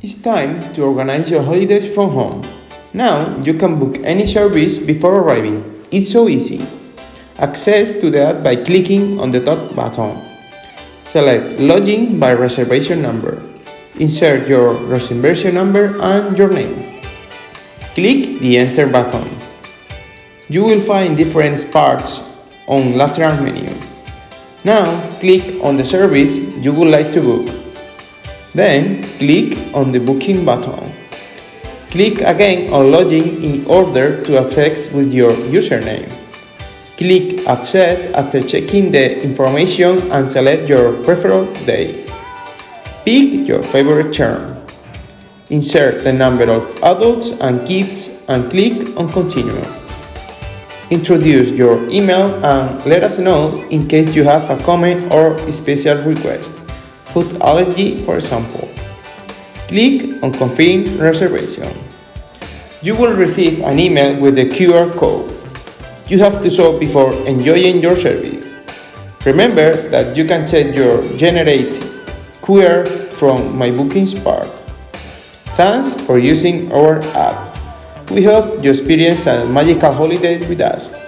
It's time to organize your holidays from home. Now you can book any service before arriving. It's so easy. Access to the app by clicking on the top button. Select Login by reservation number. Insert your reservation number and your name. Click the Enter button. You will find different parts on lateral menu. Now click on the service you would like to book. Then click on the Booking button. Click again on Login in order to access with your username. Click Accept after checking the information and select your preferred day. Pick your favorite term. Insert the number of adults and kids and click on Continue. Introduce your email and let us know in case you have a comment or special request. Food allergy, for example. Click on Confirm Reservation. You will receive an email with the QR code. You have to solve before enjoying your service. Remember that you can check your generate QR from My Bookings part. Thanks for using our app. We hope you experience a magical holiday with us.